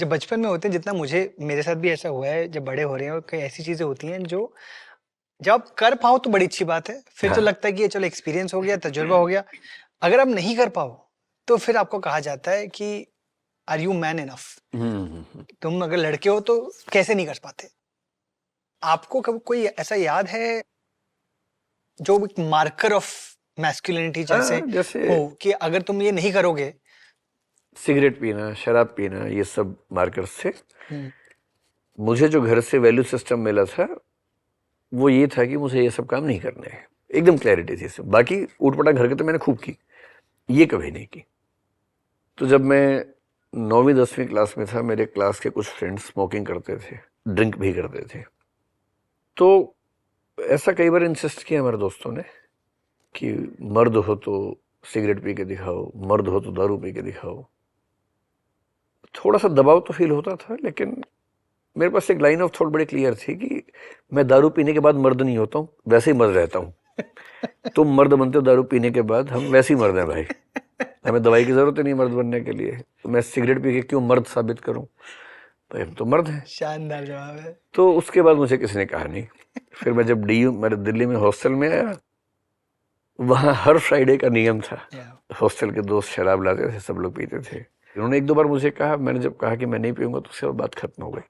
जब बचपन में होते हैं, जितना मुझे मेरे साथ भी ऐसा हुआ है, जब बड़े हो रहे हैं और कई ऐसी चीजें होती हैं जो जब आप कर पाओ तो बड़ी अच्छी बात है, फिर तो हाँ। लगता है कि ये चलो एक्सपीरियंस हो गया, तजुर्बा हो गया। अगर आप नहीं कर पाओ तो फिर आपको कहा जाता है कि आर यू मैन इनफ? तुम अगर लड़के हो तो कैसे नहीं कर पाते? आपको कब कोई ऐसा याद है जो एक मार्कर ऑफ मैस्कुलिनिटी जैसे हाँ, जैसे हो कि अगर तुम ये नहीं करोगे? सिगरेट पीना, शराब पीना, ये सब मार्कर्स थे। हम्म, मुझे जो घर से वैल्यू सिस्टम मिला था वो ये था कि मुझे ये सब काम नहीं करने हैं, एकदम क्लैरिटी थी इसमें। बाकी ऊटपटांग हरकतें तो मैंने खूब की, ये कभी नहीं की। तो जब मैं 9वीं 10वीं क्लास में था, मेरे क्लास के कुछ फ्रेंड्स स्मोकिंग करते थे, ड्रिंक भी करते थे। तो ऐसा कई बार इंसिस्ट किया हमारे दोस्तों ने कि मर्द हो तो सिगरेट पी के दिखाओ, मर्द हो तो दारू पी के दिखाओ। थोड़ा सा दबाव तो फील होता था, लेकिन मेरे पास एक लाइन ऑफ थॉट बड़ी क्लियर थी कि मैं दारू पीने के बाद मर्द नहीं होता हूँ, वैसे ही मर्द रहता हूँ। तुम मर्द बनते हो दारू पीने के बाद, हम वैसे ही मर्द हैं भाई, हमें दवाई की जरूरत ही नहीं मर्द बनने के लिए। तो मैं सिगरेट पी के क्यों मर्द साबित करूं, भाई हम तो मर्द हैं। शानदार जवाब है। तो उसके बाद मुझे किसी ने कहा नहीं। फिर मैं जब डीयू मेरे दिल्ली में हॉस्टल में आया, वहाँ हर फ्राइडे का नियम था, हॉस्टल के दोस्त शराब लाते थे, सब लोग पीते थे। उन्होंने एक दो बार मुझे कहा, मैंने जब कहा कि मैं नहीं पीऊंगा तो उसके बाद बात खत्म हो गई।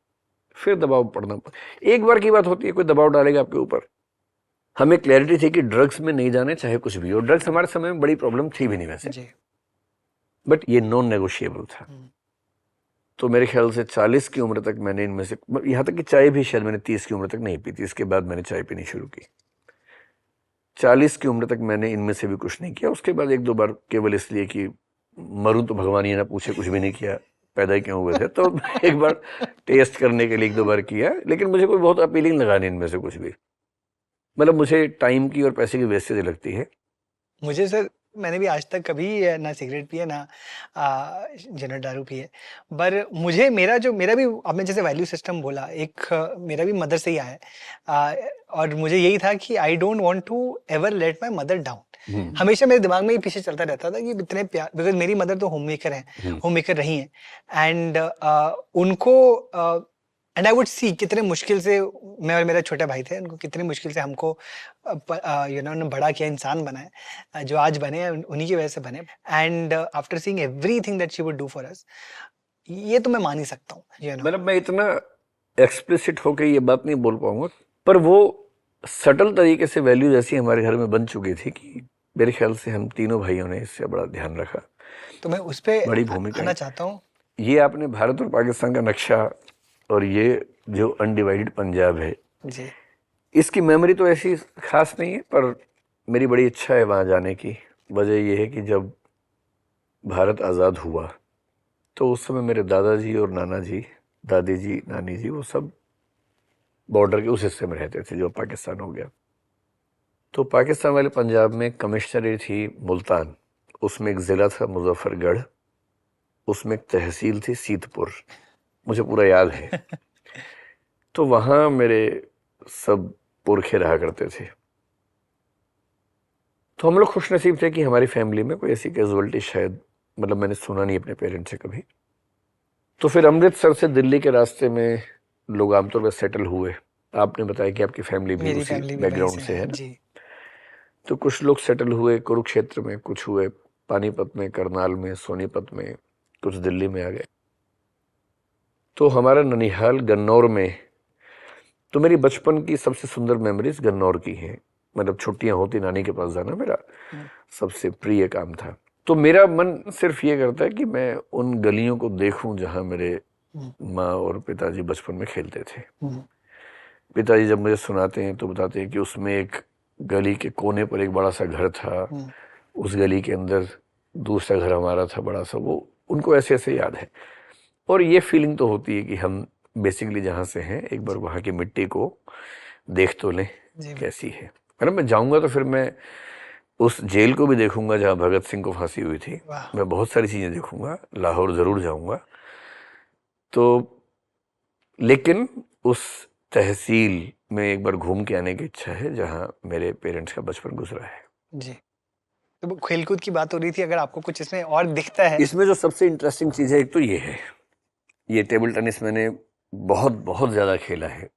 फिर दबाव पड़ना, एक बार की बात होती है, कोई दबाव डालेगा आपके ऊपर। हमें क्लैरिटी थी कि ड्रग्स में नहीं जाने, चाहे कुछ भी हो। ड्रग्स हमारे समय में बड़ी प्रॉब्लम थी भी नहीं वैसे, जी। बट ये नॉन नेगोशिएबल था। तो मेरे ख्याल से 40 की उम्र तक मैंने इनमें से, यहाँ तक कि चाय भी शायद मैंने 30 की उम्र तक नहीं पी थी, इसके बाद मैंने चाय पीनी शुरू की। 40 की उम्र तक मैंने इनमें से भी कुछ नहीं किया। उसके बाद एक दो बार केवल इसलिए कि मरूं तो भगवान ये ना पूछे, कुछ भी नहीं किया, पैदा ही क्यों हुए थे, तो एक बार टेस्ट करने के लिए एक दो बार किया। लेकिन मुझे कोई बहुत अपीलिंग लगा नहीं इनमें से कुछ भी। मतलब मुझे टाइम की और पैसे की वेस्टेज लगती है। मुझे सर, मैंने भी आज तक कभी ना सिगरेट पिए ना जनरल दारू पिए। पर मुझे मेरा भी आपने जैसे वैल्यू सिस्टम बोला, एक मेरा भी मदर से ही आया है। और मुझे यही था कि I don't want to ever let my mother down. हमेशा मेरे दिमाग में ये पीछे चलता रहता था कि इतने प्यार, बिकॉज मेरी मदर तो होम मेकर हैं, होम मेकर रही हैं। एंड उनको एंड आई वुड सी कितने मुश्किल से, मैं और मेरा छोटा भाई थे, उनको कितनी मुश्किल से हमको बड़ा किया, इंसान बनाए, जो आज बने हैं उन्हीं की वजह से बने। And after seeing everything that she would do for us, ये तो मैं मान ही सकता हूँ, मतलब मैं इतना एक्सप्लिसिट होकर ये बात नहीं बोल पाऊंगा, पर वो सटल तरीके से वैल्यूज ऐसी हमारे घर में बन चुकी थी कि मेरे ख्याल से हम तीनों भाइयों ने इससे बड़ा ध्यान रखा। तो मैं उस पे बड़ी भूमिका आना है। चाहता हूँ। ये आपने भारत और पाकिस्तान का नक्शा, और ये जो अनडिवाइडेड पंजाब है, जी। इसकी मेमोरी तो ऐसी खास नहीं है, पर मेरी बड़ी इच्छा है वहाँ जाने की। वजह यह है कि जब भारत आज़ाद हुआ तो उस समय मेरे दादाजी और नाना जी, दादी जी, नानी जी, वो सब बॉर्डर के उस हिस्से में रहते थे जो पाकिस्तान हो गया। तो पाकिस्तान वाले पंजाब में कमिश्नरी थी मुल्तान, उसमें एक ज़िला था मुजफ्फरगढ़, उसमें एक तहसील थी सीतपुर, मुझे पूरा याद है। तो वहाँ मेरे सब पुरखे रहा करते थे। तो हम लोग खुश नसीब थे कि हमारी फैमिली में कोई ऐसी कैजुअलिटी शायद, मतलब मैंने सुना नहीं अपने पेरेंट्स से कभी। तो फिर अमृतसर से दिल्ली के रास्ते में लोग आमतौर पर सेटल हुए। आपने बताया कि आपकी फैमिली भी मेरी उसी फैमिली भी वहीं बैकग्राउंड से से है है ना। जी। तो कुछ लोग सेटल हुए कुरुक्षेत्र में, कुछ हुए पानीपत में, करनाल में, सोनीपत में, कुछ दिल्ली में आ गए। तो हमारा ननिहाल गन्नौर में, तो मेरी बचपन की सबसे सुंदर मेमोरीज गन्नौर की हैं। मतलब छुट्टियां होती नानी के पास जाना मेरा सबसे प्रिय काम था। तो मेरा मन सिर्फ ये करता है कि मैं उन गलियों को देखूं जहां मेरे माँ और पिताजी बचपन में खेलते थे। पिताजी जब मुझे सुनाते हैं तो बताते हैं कि उसमें एक गली के कोने पर एक बड़ा सा घर था, उस गली के अंदर दूसरा घर हमारा था बड़ा सा। वो उनको ऐसे ऐसे याद है। और ये फीलिंग तो होती है कि हम बेसिकली जहाँ से हैं एक बार वहाँ की मिट्टी को देख तो लें कैसी है। अगर मैं जाऊँगा तो फिर मैं उस जेल को भी देखूंगा जहाँ भगत सिंह को फांसी हुई थी। मैं बहुत सारी चीज़ें देखूंगा, लाहौर ज़रूर जाऊंगा। तो लेकिन उस तहसील में एक बार घूम के आने की इच्छा है जहाँ मेरे पेरेंट्स का बचपन गुजरा है। जी। तो खेलकूद की बात हो रही थी, अगर आपको कुछ इसमें और दिखता है? इसमें जो सबसे इंटरेस्टिंग चीज़ है एक तो ये है, ये टेबल टेनिस मैंने बहुत बहुत ज़्यादा खेला है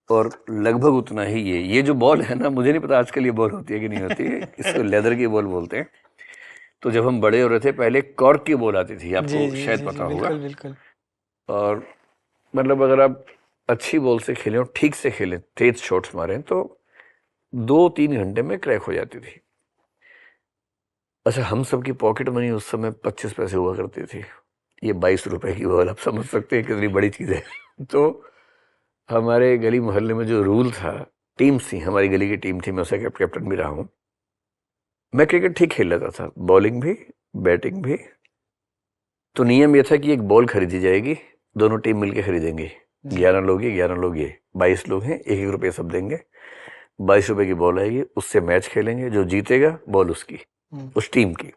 और लगभग उतना ही ये जो बॉल है ना, मुझे नहीं पता आजकल ये बॉल होती है कि नहीं होती है, इसको लेदर की बॉल बोलते हैं। तो जब हम बड़े हो रहे थे पहले कॉर्क की बॉल आती थी, आपको शायद पता होगा। बिल्कुल बिल्कुल। और मतलब अगर आप अच्छी बॉल से खेलें और ठीक से खेलें, तेज शॉट्स मारें, तो 2-3 घंटे में क्रैक हो जाती थी। अच्छा, हम सब की पॉकेट मनी उस समय 25 पैसे हुआ करती थी। ये 22 रुपए की बॉल, आप समझ सकते हैं कितनी बड़ी चीज़ है। तो हमारे गली मोहल्ले में जो रूल था, टीम्स थी, हमारी गली की टीम थी, मैं उसका कैप्टन भी रहा हूँ। मैं क्रिकेट ठीक खेल लेता था, बॉलिंग भी बैटिंग भी। तो नियम ये था कि एक बॉल खरीदी जाएगी, दोनों टीम मिलके खरीदेंगे। 11 लोग ये 11 लोग ये, 22 लोग हैं, 1-1 रुपये सब देंगे। 22 रुपए की बॉल आएगी, उससे मैच खेलेंगे, जो जीतेगा बॉल उसकी, उस टीम की।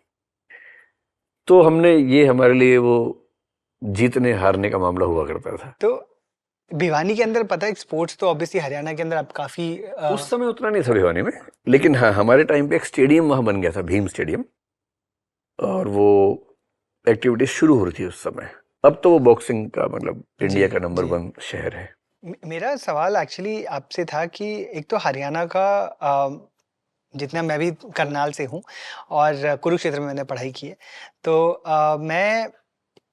तो हमने ये, हमारे लिए वो जीतने हारने का मामला हुआ करता था। तो भिवानी के अंदर पता है स्पोर्ट्स तो ऑब्वियसली हरियाणा के अंदर अब काफी उस समय उतना नहीं था भिवानी में, लेकिन हाँ हमारे टाइम पे एक स्टेडियम वहां बन गया था, भीम स्टेडियम, और वो एक्टिविटीज शुरू हो रही थी उस समय। अब तो वो बॉक्सिंग का मतलब इंडिया का नंबर 1 शहर है। मेरा सवाल एक्चुअली आपसे था कि एक तो हरियाणा का जितना मैं भी करनाल से हूँ और कुरुक्षेत्र में मैंने पढ़ाई की है, तो मैं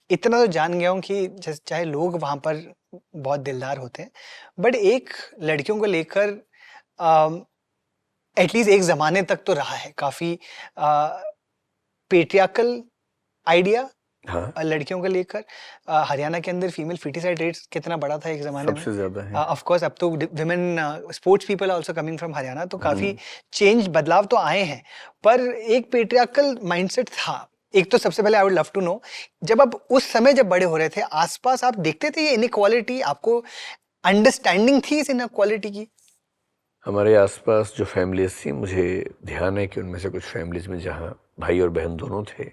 इतना तो जान गया हूँ कि चाहे लोग वहाँ पर बहुत दिलदार होते हैं, बट एक लड़कियों को लेकर एटलीस्ट एक ज़माने तक तो रहा है काफ़ी पेट्रियार्कल आइडिया। हाँ, लड़कियों को लेकर हरियाणा के अंदर फीमेल फीटिसाइड रेट्स कितना बड़ा था एक ज़माने में। सबसे ज़्यादा है। ऑफ कोर्स अब तो women sports people also coming from Haryana, तो काफ़ी चेंज बदलाव तो आए हैं, पर एक पेट्रियार्कल माइंडसेट था। एक तो सबसे पहले I would love to know, जब आप उस समय जब बड़े हो रहे थे, आसपास आप देखते थे ये इनइक्वालिटी, आपको अंडरस्टैंडिंग थी इस इनइक्वालिटी की? हमारे आसपास जो फैमिलीज थी, मुझे ध्यान है कि उनमें से कुछ फैमिलीज में जहाँ भाई और बहन दोनों थे,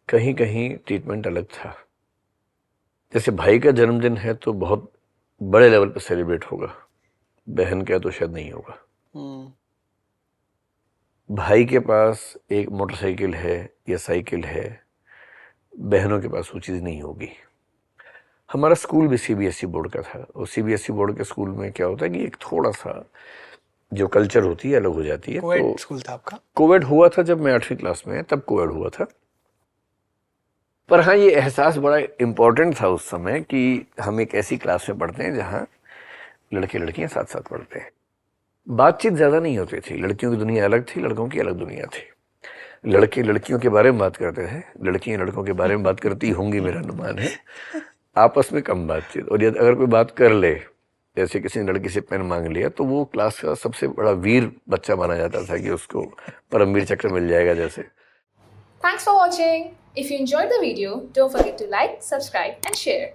कहीं कहीं ट्रीटमेंट अलग था। जैसे भाई का जन्मदिन है तो बहुत बड़े लेवल पर सेलिब्रेट होगा, बहन का तो शायद नहीं होगा। भाई के पास एक मोटरसाइकिल है या साइकिल है, बहनों के पास वो चीज़ नहीं होगी। हमारा स्कूल भी सीबीएसई बोर्ड का था, और सीबीएसई बोर्ड के स्कूल में क्या होता है कि एक थोड़ा सा जो कल्चर होती है अलग हो जाती है। कोएड स्कूल था आपका? कोविड हुआ था जब मैं 8वीं क्लास में, तब कोविड हुआ था। पर हाँ, ये एहसास बड़ा इम्पोर्टेंट था उस समय कि हम एक ऐसी क्लास में पढ़ते हैं जहाँ लड़के लड़कियाँ साथ साथ पढ़ते हैं। बातचीत ज़्यादा नहीं होती थी, लड़कियों की दुनिया अलग थी, लड़कों की अलग दुनिया थी। लड़के लड़कियों के बारे में बात करते थे, लड़कियाँ लड़कों के बारे में बात करती होंगी, मेरा अनुमान है। आपस में कम बातचीत, और यदि अगर कोई बात कर ले, जैसे किसी ने लड़की से पेन मांग लिया, तो वो क्लास का सबसे बड़ा वीर बच्चा माना जाता था कि उसको परमवीर चक्र मिल जाएगा जैसे। Thanks for watching. If you enjoyed the video, don't forget to like, subscribe and share.